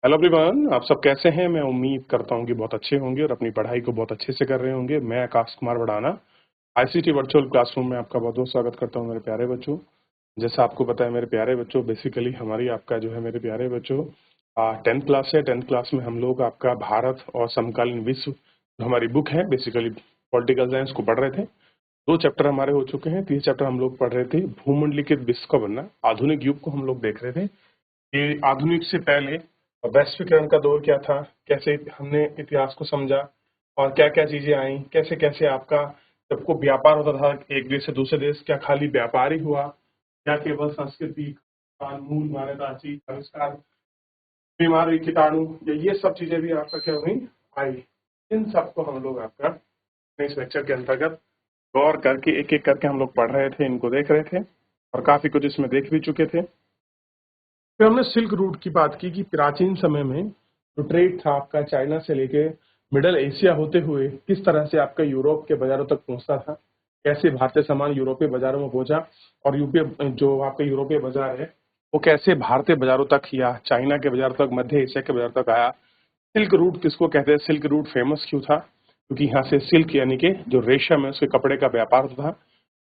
Hello everyone, आप सब कैसे हैं। मैं उम्मीद करता हूं कि बहुत अच्छे होंगे और अपनी पढ़ाई को बहुत अच्छे से कर रहे होंगे। मैं Akash Kumar वड़ाना ICT virtual classroom में आपका बहुत बहुत स्वागत करता हूं मेरे प्यारे बच्चों। जैसा आपको पता है मेरे प्यारे बच्चों, बेसिकली हमारी आपका जो है मेरे प्यारे बच्चों 10th क्लास है। 10th क्लास में हम लोग आपका भारत और समकालीन विश्व जो हमारी बुक है बेसिकली पॉलिटिकल साइंस को पढ़ रहे थे। 2 चैप्टर हमारे हो चुके हैं। 3 चैप्टर हम लोग पढ़ रहे थे। भूमंडलीकृत विश्व का बनना, आधुनिक युग को हम लोग देख रहे थे कि आधुनिक से पहले वैश्वीकरण का दौर क्या था, कैसे हमने इतिहास को समझा और क्या क्या चीजें आई, कैसे कैसे आपका जब को व्यापार होता था एक देश से दूसरे देश, क्या खाली व्यापार ही हुआ, क्या केवल संस्कृति मूल मान्यता चीज आविष्कार बीमारी कीटाणु ये सब चीजें भी आपका क्या हुई आई। इन सबको हम लोग आपका इस लेक्चर के अंतर्गत गौर करके एक एक करके हम लोग पढ़ रहे थे, इनको देख रहे थे और काफी कुछ इसमें देख भी चुके थे। फिर हमने सिल्क रूट की बात की कि प्राचीन समय में जो ट्रेड था आपका चाइना से लेके मिडल एशिया होते हुए किस तरह से आपका यूरोप के बाजारों तक पहुंचता था, कैसे भारतीय सामान यूरोपीय बाजारों में पहुंचा और यूपीय जो आपका यूरोपीय बाजार है वो कैसे भारतीय बाजारों तक या चाइना के बाजार तक, मध्य एशिया के बाजार तक आया। सिल्क रूट किसको कहते हैं, सिल्क रूट फेमस क्यों था, क्योंकि यहाँ से सिल्क यानी कि जो रेशम है उसके कपड़े का व्यापार होता था।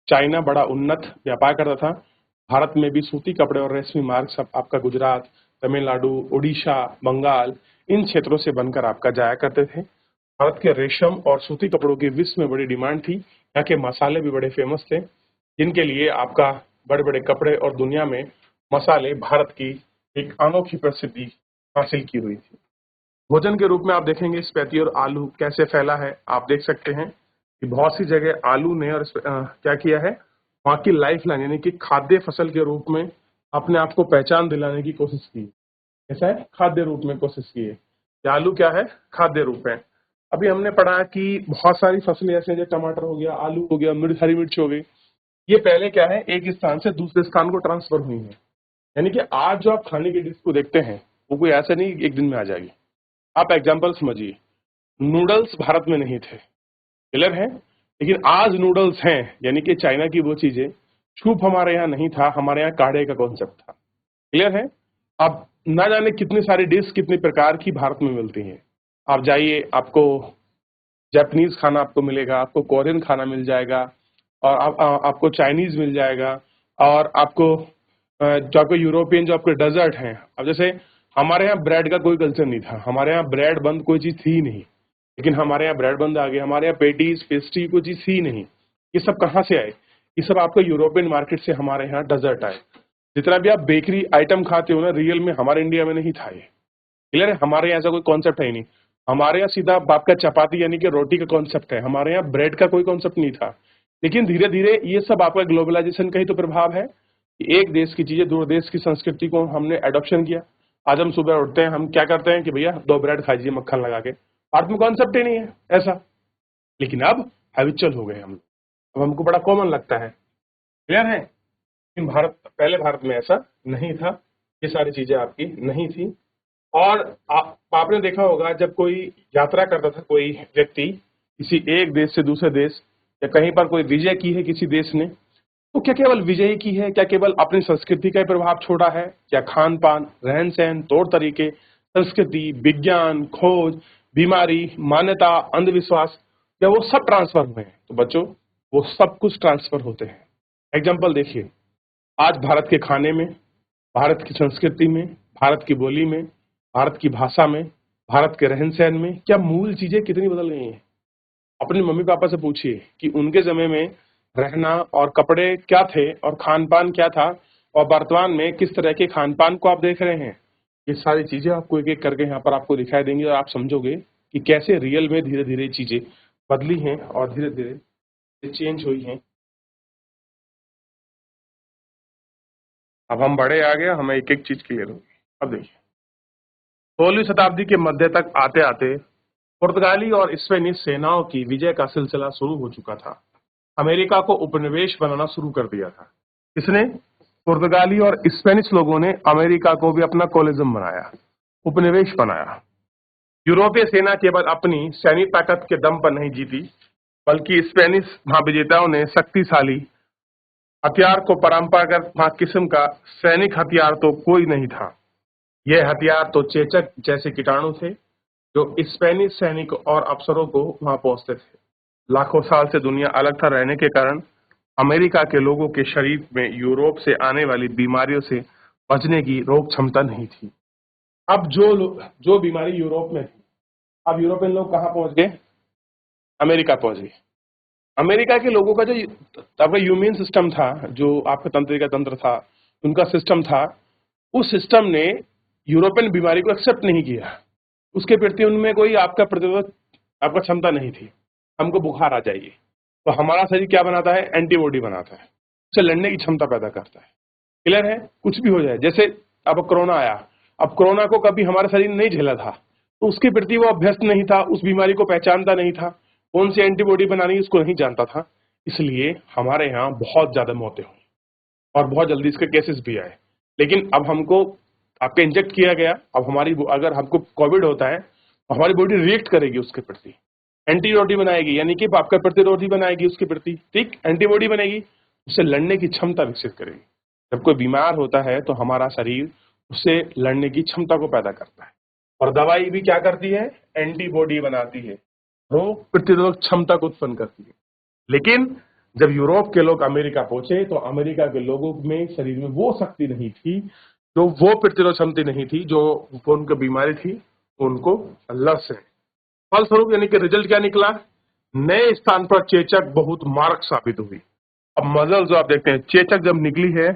चाइना बड़ा उन्नत व्यापार करता था। भारत में भी सूती कपड़े और रेशमी मार्ग सब आपका गुजरात, तमिलनाडु, उड़ीसा, बंगाल इन क्षेत्रों से बनकर आपका जाया करते थे। भारत के रेशम और सूती कपड़ों की विश्व में बड़ी डिमांड थी। यहाँ के मसाले भी बड़े फेमस थे, जिनके लिए आपका बड़े बड़े कपड़े और दुनिया में मसाले भारत की एक अनोखी प्रसिद्धि हासिल की हुई थी। भोजन के रूप में आप देखेंगे स्पैती और आलू कैसे फैला है। आप देख सकते हैं कि बहुत सी जगह आलू ने और क्या किया है, वहाँ की लाइफ लाइन यानी कि खाद्य फसल के रूप में अपने आप को पहचान दिलाने की कोशिश की। ऐसा है, खाद्य रूप में कोशिश की है कि आलू क्या है, खाद्य रूप है। अभी हमने पढ़ा कि बहुत सारी फसलें ऐसे हैं, जैसे टमाटर हो गया, आलू हो गया, हरी मिर्च हो गई, ये पहले क्या है एक स्थान से दूसरे स्थान को ट्रांसफर हुई है। यानी कि आज जो आप खाने की डिश को देखते हैं वो कोई ऐसा नहीं एक दिन में आ जाएगी। आप एग्जाम्पल समझिए, नूडल्स भारत में नहीं थे, क्लियर है, लेकिन आज नूडल्स हैं। यानी कि चाइना की वो चीजें, सूप हमारे यहाँ नहीं था, हमारे यहाँ काढ़े का कॉन्सेप्ट था, क्लियर है। अब ना जाने कितनी सारी डिश कितने प्रकार की भारत में मिलती हैं। आप जाइए, आपको जापानीज खाना आपको मिलेगा, आपको कोरियन खाना मिल जाएगा और आपको चाइनीज मिल जाएगा और आपको जो आपको यूरोपियन जो आपके डेजर्ट हैं। अब जैसे हमारे यहाँ ब्रेड का कोई कल्चर नहीं था, हमारे यहाँ ब्रेड बंद कोई चीज थी ही नहीं, लेकिन हमारे यहाँ ब्रेड बंद आ गए। हमारे यहाँ पेटीज पेस्ट्री कोई चीज थी ही नहीं। ये सब कहाँ से आए, ये सब आपको यूरोपियन मार्केट से हमारे यहाँ डेजर्ट आए। जितना भी आप बेकरी आइटम खाते हो ना, रियल में हमारे इंडिया में नहीं था ये, क्लियर है। हमारे यहाँ ऐसा कोई कॉन्सेप्ट है ही नहीं। हमारे यहाँ सीधा बाप का चपाती यानी कि रोटी का कॉन्सेप्ट है, हमारे यहाँ ब्रेड का कोई कॉन्सेप्ट नहीं था। लेकिन धीरे धीरे ये सब आपका ग्लोबलाइजेशन का ही तो प्रभाव है कि एक देश की चीजें दूसरे देश की संस्कृति को हमने एडॉप्शन किया। आज हम सुबह उठते हैं, हम क्या करते हैं कि भैया 2 ब्रेड खाइए मक्खन लगा के, भारत में कॉन्सेप्ट ही नहीं है ऐसा, लेकिन अब हैबिचुअल हो गए हम लोग, अब हमको बड़ा कॉमन लगता है, क्लियर है। लेकिन भारत में ऐसा नहीं था, ये सारी चीजें आपकी नहीं थी। और आपने देखा होगा जब कोई यात्रा करता था कोई व्यक्ति किसी एक देश से दूसरे देश, या कहीं पर कोई विजय की है किसी देश ने, तो क्या केवल विजय की है, क्या केवल अपनी संस्कृति का प्रभाव छोड़ा है, क्या खान पान, रहन सहन, तौर तरीके, संस्कृति, विज्ञान, खोज, बीमारी, मान्यता, अंधविश्वास, क्या वो सब ट्रांसफर हुए हैं। तो बच्चों वो सब कुछ ट्रांसफर होते हैं। एग्जाम्पल देखिए, आज भारत के खाने में, भारत की संस्कृति में, भारत की बोली में, भारत की भाषा में, भारत के रहन सहन में क्या मूल चीजें कितनी बदल गई हैं। अपने मम्मी पापा से पूछिए कि उनके समय में रहना और कपड़े क्या थे और खान पान क्या था, और वर्तमान में किस तरह के खान पान को आप देख रहे हैं। ये सारी चीजें आपको एक एक करके यहाँ पर आपको दिखाई देंगी और आप समझोगे कि कैसे रियल में धीरे धीरे चीजें बदली हैं और धीरे धीरे चेंज हुई हैं। अब हम बड़े आ गए, हमें एक एक चीज क्लियर होगी। अब देखिए, 16वीं शताब्दी के मध्य तक आते आते पुर्तगाली और स्पेनिश सेनाओं की विजय का सिलसिला शुरू हो चुका था। अमेरिका को उपनिवेश बनाना शुरू कर दिया था। किसने? पुर्तगाली और स्पेनिश लोगों ने अमेरिका को भी अपना कोलिज्म बनाया, उपनिवेश बनाया। यूरोपीय सेना केवल अपनी सैनिक ताकत के दम पर नहीं जीती, बल्कि स्पेनिश महाविजेताओं ने शक्तिशाली हथियार को, परंपरागत किस्म का सैनिक हथियार तो कोई नहीं था, ये हथियार तो चेचक जैसे कीटाणु थे जो स्पेनिश सैनिक और अफसरों को वहां पहुंचते थे। लाखों साल से दुनिया अलग था रहने के कारण अमेरिका के लोगों के शरीर में यूरोप से आने वाली बीमारियों से बचने की रोग क्षमता नहीं थी। अब जो बीमारी यूरोप में थी, अब यूरोपियन लोग कहाँ पहुंच गए? अमेरिका पहुंच गए। अमेरिका के लोगों का जो आपका ह्यूमन सिस्टम था, जो आपका तंत्रिका तंत्र था, उनका सिस्टम था, उस सिस्टम ने यूरोपियन बीमारी को एक्सेप्ट नहीं किया। उसके प्रति उनमें कोई आपका प्रतिरोधक आपका क्षमता नहीं थी। हमको बुखार आ जाइए तो हमारा शरीर क्या बनाता है? एंटीबॉडी बनाता है, उससे लड़ने की क्षमता पैदा करता है। क्लियर है? कुछ भी हो जाए, जैसे अब कोरोना आया, अब कोरोना को कभी हमारा शरीर नहीं झेला था, तो उसके प्रति वो अभ्यस्त नहीं था, उस बीमारी को पहचानता नहीं था, कौन सी एंटीबॉडी बनानी उसको नहीं जानता था, इसलिए हमारे यहाँ बहुत ज्यादा मौतें हुई और बहुत जल्दी इसके केसेस भी आए। लेकिन अब हमको आपके इंजेक्ट किया गया, अब हमारी अगर हमको कोविड होता है तो हमारी बॉडी रिएक्ट करेगी उसके प्रति, एंटीबॉडी बनाएगी, यानी कि आपका प्रतिरोधी बनाएगी उसके प्रति, ठीक, एंटीबॉडी बनेगी, उससे लड़ने की क्षमता विकसित करेगी। जब कोई बीमार होता है तो हमारा शरीर उससे लड़ने की क्षमता को पैदा करता है, और दवाई भी क्या करती है? एंटीबॉडी बनाती है, रोग प्रतिरोधक क्षमता को उत्पन्न करती है। लेकिन जब यूरोप के लोग अमेरिका पहुंचे तो अमेरिका के लोगों में शरीर में वो शक्ति नहीं थी, जो वो प्रतिरोध क्षमता नहीं थी, जो उनको बीमारी थी, उनको लस है। फलस्वरूप यानी कि रिजल्ट क्या निकला? नए स्थान पर चेचक बहुत मारक साबित हुई। अब मजल जो आप देखते हैं, चेचक जब निकली है,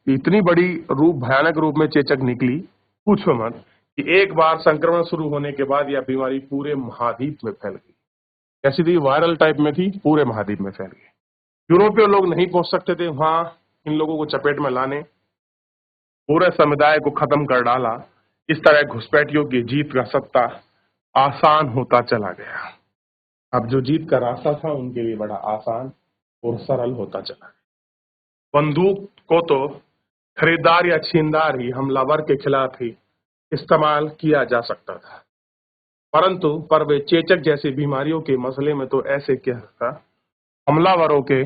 इतनी बड़ी रूप, भयानक रूप में चेचक निकली, पूछो मत, कि एक बार संक्रमण शुरू होने के बाद यह बीमारी पूरे महाद्वीप में फैल गई। कैसी थी? वायरल टाइप में थी, पूरे महाद्वीप में फैल गई। यूरोपीय लोग नहीं पहुंच सकते थे वहां, इन लोगों को चपेट में लाने, पूरे समुदाय को खत्म कर डाला। इस तरह घुसपैठियों की जीत का सत्ता आसान होता चला गया। अब जो जीत का रास्ता था उनके लिए बड़ा आसान और सरल होता चला गया। बंदूक को तो खरीदार या छीनदार ही हमलावर के खिलाफ ही इस्तेमाल किया जा सकता था, परंतु पर वे चेचक जैसी बीमारियों के मसले में तो ऐसे क्या था, हमलावरों के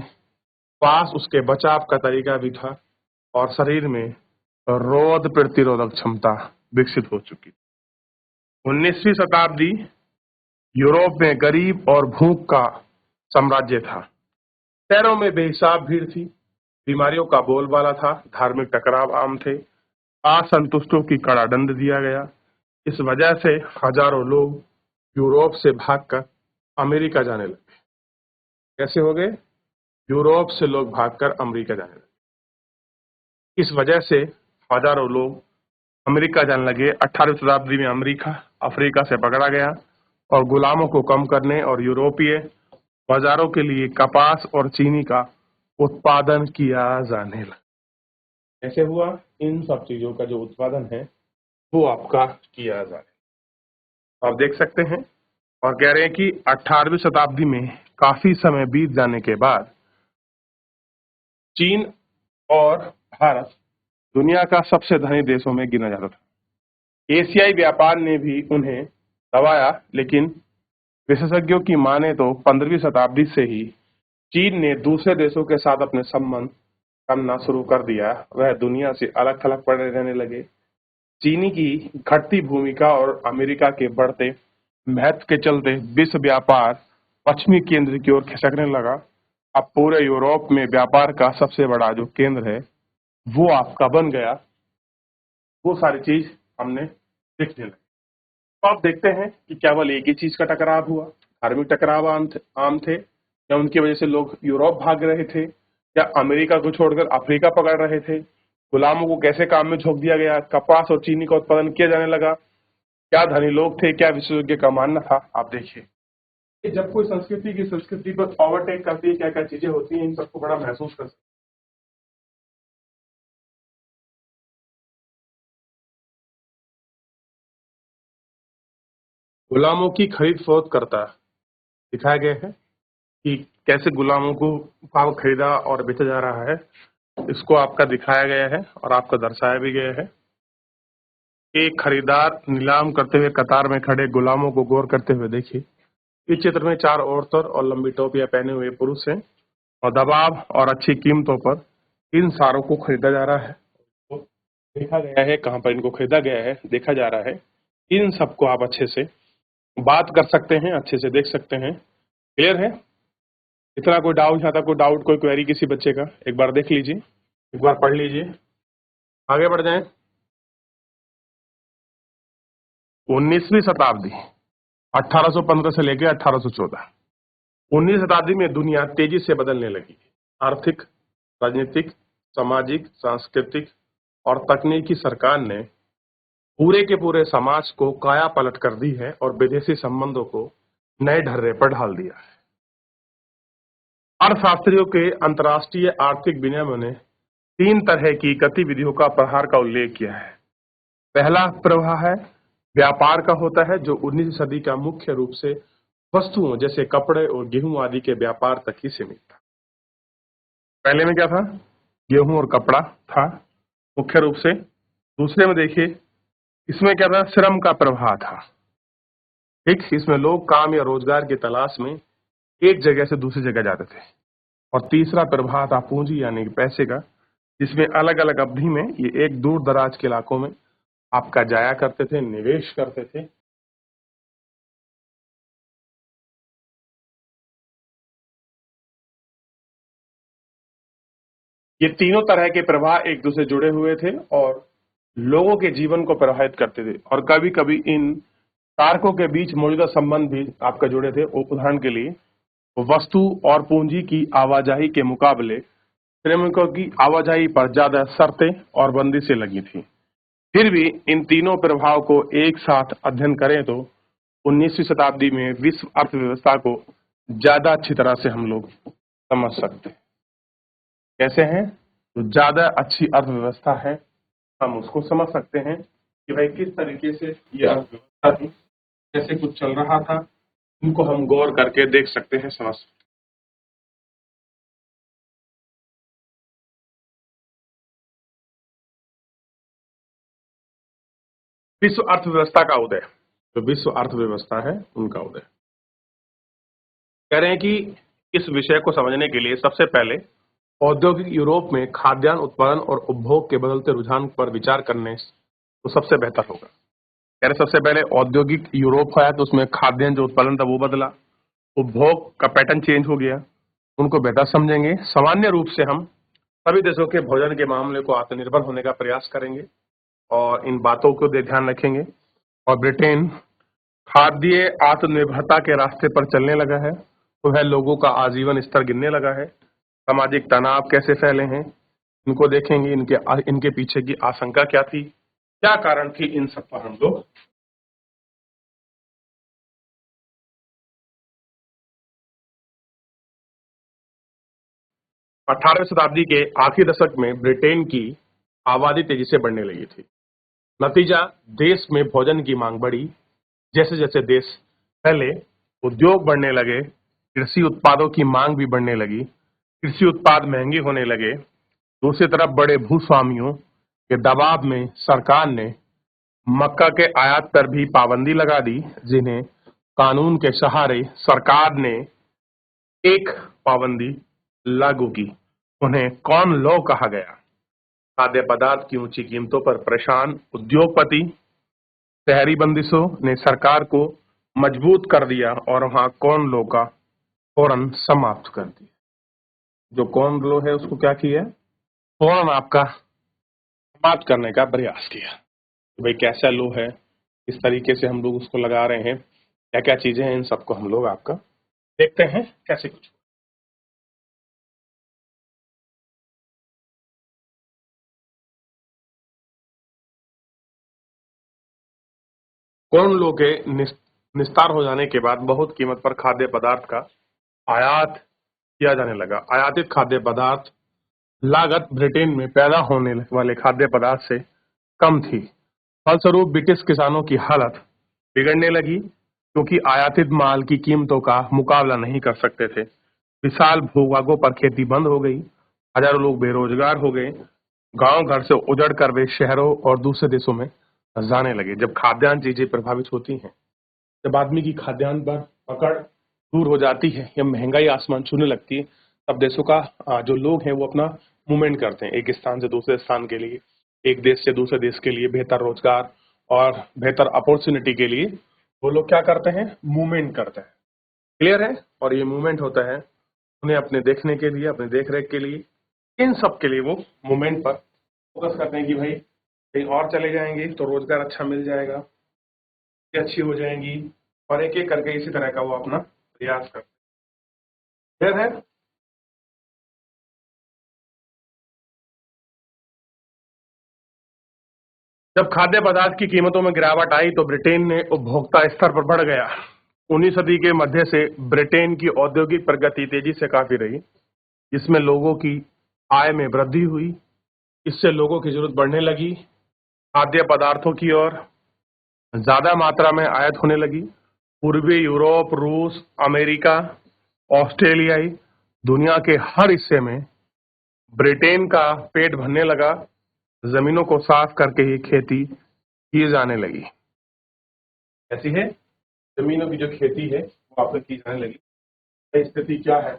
पास उसके बचाव का तरीका भी था और शरीर में रोग प्रतिरोधक क्षमता विकसित हो चुकी। 19वीं शताब्दी यूरोप में गरीब और भूख का साम्राज्य था। शहरों में बेहिसाब भीड़ थी, बीमारियों का बोलबाला था, धार्मिक टकराव आम थे, असंतुष्टों की कड़ा दंड दिया गया। इस वजह से हजारों लोग यूरोप से भागकर अमेरिका जाने लगे। कैसे हो गए? यूरोप से लोग भागकर अमेरिका जाने लगे। इस वजह से हजारों लोग अमेरिका जाने लगे। 18वीं शताब्दी में अमेरिका अफ्रीका से पकड़ा गया और गुलामों को कम करने और यूरोपीय बाजारों के लिए कपास और चीनी का उत्पादन किया जाने लगा। ऐसे हुआ, इन सब चीजों का जो उत्पादन है वो आपका किया जाए। आप देख सकते हैं, और कह रहे हैं कि 18वीं शताब्दी में काफी समय बीत जाने के बाद चीन और भारत दुनिया का सबसे धनी देशों में गिना जाता था। एशियाई व्यापार ने भी उन्हें दबाया, लेकिन विशेषज्ञों की माने तो 15वीं शताब्दी से ही चीन ने दूसरे देशों के साथ अपने संबंध करना शुरू कर दिया। वह दुनिया से अलग थलग पड़े रहने लगे। चीनी की घटती भूमिका और अमेरिका के बढ़ते महत्व के चलते विश्व व्यापार पश्चिमी केंद्र की ओर खिसकने लगा। अब पूरे यूरोप में व्यापार का सबसे बड़ा जो केंद्र है वो आपका बन गया। वो सारी चीज हमने देखने लगे। तो आप देखते हैं कि केवल एक ही चीज का टकराव हुआ, धार्मिक टकराव आम थे, या उनकी वजह से लोग यूरोप भाग रहे थे, या अमेरिका को छोड़कर अफ्रीका पकड़ रहे थे, गुलामों को कैसे काम में झोंक दिया गया, कपास और चीनी का उत्पादन किया जाने लगा, क्या धनी लोग थे, क्या विशेषज्ञ का मानना था। आप देखिए, जब कोई संस्कृति की संस्कृति पर ओवरटेक करती है, क्या क्या चीजें होती हैं, इन सबको बड़ा महसूस कर सकते। गुलामों की खरीद फरोख्त करता दिखाया गया है कि कैसे गुलामों को खरीदा और बेचा जा रहा है। इसको आपका दिखाया गया है और आपका दर्शाया भी गया है। एक खरीदार नीलाम करते हुए कतार में खड़े गुलामों को गौर करते हुए देखिए। इस चित्र में 4 औरतों और लंबी टोपियां पहने हुए पुरुष हैं और दबाव और अच्छी कीमतों पर इन सारों को खरीदा जा रहा है। तो देखा गया है, कहाँ पर इनको खरीदा गया है, देखा जा रहा है। इन सबको आप अच्छे से बात कर सकते हैं, अच्छे से देख सकते हैं। क्लियर है? इतना कोई डाउट, यहाँ तक कोई डाउट, कोई क्वेरी किसी बच्चे का, एक बार देख लीजिए, एक बार पढ़ लीजिए, आगे बढ़ जाएं। 19वीं शताब्दी, 1815 से लेकर 1814। 19वीं शताब्दी में दुनिया तेजी से बदलने लगी। आर्थिक, राजनीतिक, सामाजिक, सांस्कृतिक और तकनीकी सरकार ने पूरे के पूरे समाज को काया पलट कर दी है और विदेशी संबंधों को नए ढर्रे पर ढाल दिया है। अर्थशास्त्रियों के अंतर्राष्ट्रीय आर्थिक विनियमन ने 3 तरह की गतिविधियों का प्रहार का उल्लेख किया है। पहला प्रवाह है व्यापार का, होता है जो 19वीं सदी का मुख्य रूप से वस्तुओं जैसे कपड़े और गेहूं आदि के व्यापार तक ही सीमित था। पहले में क्या था? गेहूं और कपड़ा था मुख्य रूप से। दूसरे में देखिए, इसमें क्या था? श्रम का प्रवाह था। ठीक, इसमें लोग काम या रोजगार की तलाश में एक जगह से दूसरी जगह जाते थे। और तीसरा प्रवाह था पूंजी यानी कि पैसे का, जिसमें अलग अलग अवधि में ये एक दूर दराज के इलाकों में आपका जाया करते थे, निवेश करते थे। ये तीनों तरह के प्रवाह एक दूसरे जुड़े हुए थे और लोगों के जीवन को प्रभावित करते थे, और कभी कभी इन कारकों के बीच मौजूदा संबंध भी आपका जुड़े थे। उदाहरण के लिए, वस्तु और पूंजी की आवाजाही के मुकाबले श्रमिकों की आवाजाही पर ज्यादा शर्तें और बंदिशें लगी थी। फिर भी इन तीनों प्रभाव को एक साथ अध्ययन करें तो 19वीं शताब्दी में विश्व अर्थव्यवस्था को ज्यादा अच्छी तरह से हम लोग समझ सकते हैं। कैसे हैं? तो ज्यादा अच्छी अर्थव्यवस्था है, हम उसको समझ सकते हैं कि भाई किस तरीके से ये अर्थव्यवस्था थी, कैसे कुछ चल रहा था, इनको हम गौर करके देख सकते हैं, समझ सकते हैं। विश्व अर्थव्यवस्था का उदय, जो विश्व अर्थव्यवस्था है उनका उदय। कह रहे हैं कि इस विषय को समझने के लिए सबसे पहले औद्योगिक यूरोप में खाद्यान्न उत्पादन और उपभोग के बदलते रुझान पर विचार करने तो सबसे बेहतर होगा। कह रहे सबसे पहले औद्योगिक यूरोप आया तो उसमें खाद्यान्न जो उत्पादन था वो बदला, उपभोग का पैटर्न चेंज हो गया, उनको बेहतर समझेंगे। सामान्य रूप से हम सभी देशों के भोजन के मामले को आत्मनिर्भर होने का प्रयास करेंगे और इन बातों को ध्यान रखेंगे। और ब्रिटेन खाद्य आत्मनिर्भरता के रास्ते पर चलने लगा है, तो वह लोगों का आजीवन स्तर गिरने लगा है। सामाजिक तनाव कैसे फैले हैं, इनको देखेंगे, इनके पीछे की आशंका क्या थी, क्या कारण थी, इन सब पर हम लोग 18वीं शताब्दी के आखिरी दशक में ब्रिटेन की आबादी तेजी से बढ़ने लगी थी। नतीजा, देश में भोजन की मांग बढ़ी। जैसे जैसे देश फैले, उद्योग बढ़ने लगे, कृषि उत्पादों की मांग भी बढ़ने लगी, कृषि उत्पाद महंगे होने लगे। दूसरी तरफ बड़े भूस्वामियों के दबाव में सरकार ने मक्का के आयात पर भी पाबंदी लगा दी, जिन्हें कानून के सहारे सरकार ने एक पाबंदी लागू की। उन्हें कॉर्न लॉ कहा गया। खाद्य पदार्थ की ऊंची कीमतों पर परेशान उद्योगपति शहरी बंदिशों ने सरकार को मजबूत कर दिया और वहां कॉर्न लॉ का फौरन समाप्त कर दिया। जो कॉर्न लॉ है उसको क्या किया? फौरन आपका समाप्त करने का प्रयास किया। तो भाई कैसा लॉ है, इस तरीके से हम लोग उसको लगा रहे हैं, क्या क्या चीजें हैं, इन सबको हम लोग आपका देखते हैं कैसे कुछ। कॉर्न लॉ के निस्तार हो जाने के बाद बहुत कीमत पर खाद्य पदार्थ का आयात किया जाने लगा। आयातित खाद्य पदार्थ लागत ब्रिटेन में पैदा होने वाले खाद्य पदार्थ से कम थी। फलस्वरूप ब्रिटिश किसानों की हालत बिगड़ने लगी, क्योंकि आयातित माल की कीमतों का मुकाबला नहीं कर सकते थे। विशाल भूभागों पर खेती बंद हो गई, हजारों लोग बेरोजगार हो गए, गांव घर से उजड़ कर वे शहरों और दूसरे देशों में जाने लगे। जब खाद्यान्न चीजें प्रभावित होती हैं, जब आदमी की खाद्यान्न पर पकड़ दूर हो जाती है या महंगाई आसमान छूने लगती है, तब देशों का जो लोग हैं वो अपना मूवमेंट करते हैं एक स्थान से दूसरे स्थान के लिए। एक देश से दूसरे देश के लिए बेहतर रोजगार और बेहतर अपॉर्चुनिटी के लिए वो लोग क्या करते हैं, मूवमेंट करते हैं। क्लियर है? और ये मूवमेंट होता है उन्हें अपने देखने के लिए, अपने देख रेख के लिए, इन सब के लिए वो मूवमेंट पर फोकस करते हैं कि भाई कहीं और चले जाएंगे तो रोजगार अच्छा मिल जाएगा, अच्छी हो जाएंगी, और एक एक करके इसी तरह का वो अपना प्रयास करते हैं। क्लियर है? जब खाद्य पदार्थ की कीमतों में गिरावट आई तो ब्रिटेन ने उपभोक्ता स्तर पर बढ़ गया। 19वीं सदी के मध्य से ब्रिटेन की औद्योगिक प्रगति तेजी से काफी रही, जिसमें लोगों की आय में वृद्धि हुई। इससे लोगों की जरूरत बढ़ने लगी, खाद्य पदार्थों की ओर ज्यादा मात्रा में आयात होने लगी। पूर्वी यूरोप, रूस, अमेरिका, ऑस्ट्रेलियाई दुनिया के हर हिस्से में ब्रिटेन का पेट भरने लगा। जमीनों को साफ करके ही खेती की जाने लगी। ऐसी है जमीनों की जो खेती है वो आपसे की जाने लगी। स्थिति क्या है,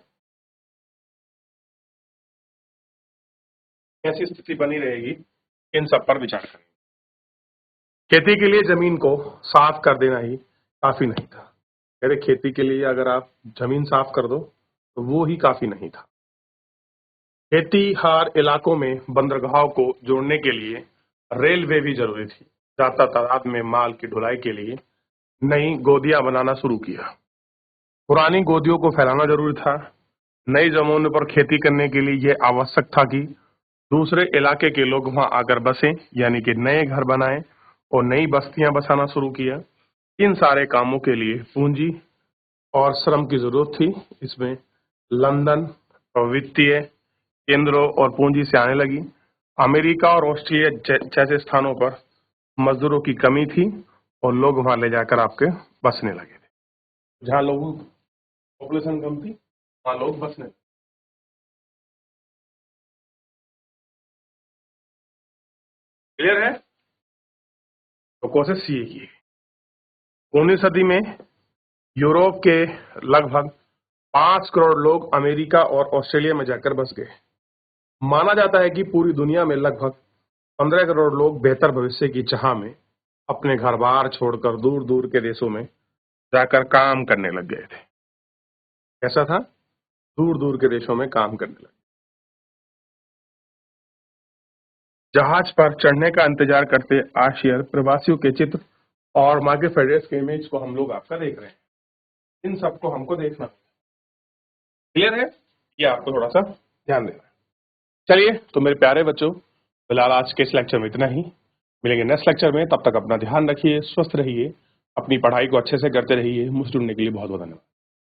कैसी स्थिति बनी रहेगी, इन सब पर विचार करें। खेती के लिए जमीन को साफ कर देना ही काफी नहीं था। अरे खेती के लिए अगर आप जमीन साफ कर दो तो वो ही काफी नहीं था। खेतीहार इलाकों में बंदरगाहों को जोड़ने के लिए रेलवे भी जरूरी थी। ज्यादा तादाद में माल की ढुलाई के लिए नई गोदियां बनाना शुरू किया। पुरानी गोदियों को फैलाना जरूरी था। नई जमीनों पर खेती करने के लिए यह आवश्यक था कि दूसरे इलाके के लोग वहां आकर बसें, यानी कि नए घर बनाएं और नई बस्तियां बसाना शुरू किया। इन सारे कामों के लिए पूंजी और श्रम की जरूरत थी। इसमें लंदन वित्तीय केंद्रों और पूंजी से आने लगी। अमेरिका और ऑस्ट्रेलिया जैसे स्थानों पर मजदूरों की कमी थी और लोग वहां ले जाकर आपके बसने लगे थे। जहां लोगों पॉपुलेशन कम थी वहां लोग बसने लगे। क्लियर है? तो कोशिश ये की 19वीं सदी में यूरोप के लगभग 5 करोड़ लोग अमेरिका और ऑस्ट्रेलिया में जाकर बस गए। माना जाता है कि पूरी दुनिया में लगभग 15 करोड़ लोग बेहतर भविष्य की चाह में अपने घर बार छोड़कर दूर दूर के देशों में जाकर काम करने लग गए थे। कैसा था? दूर दूर के देशों में काम करने लगे। जहाज पर चढ़ने का इंतजार करते आशियर प्रवासियों के चित्र और मार्के फेडरस के इमेज को हम लोग आपका देख रहे हैं। इन सबको हमको देखना। क्लियर है? ये आपको थोड़ा सा ध्यान देना है। चलिए तो मेरे प्यारे बच्चों, फिलहाल आज के इस लेक्चर में इतना ही। मिलेंगे नेक्स्ट लेक्चर में। तब तक अपना ध्यान रखिए, स्वस्थ रहिए, अपनी पढ़ाई को अच्छे से करते रहिए। मुझसे जुड़ने के लिए बहुत बहुत धन्यवाद।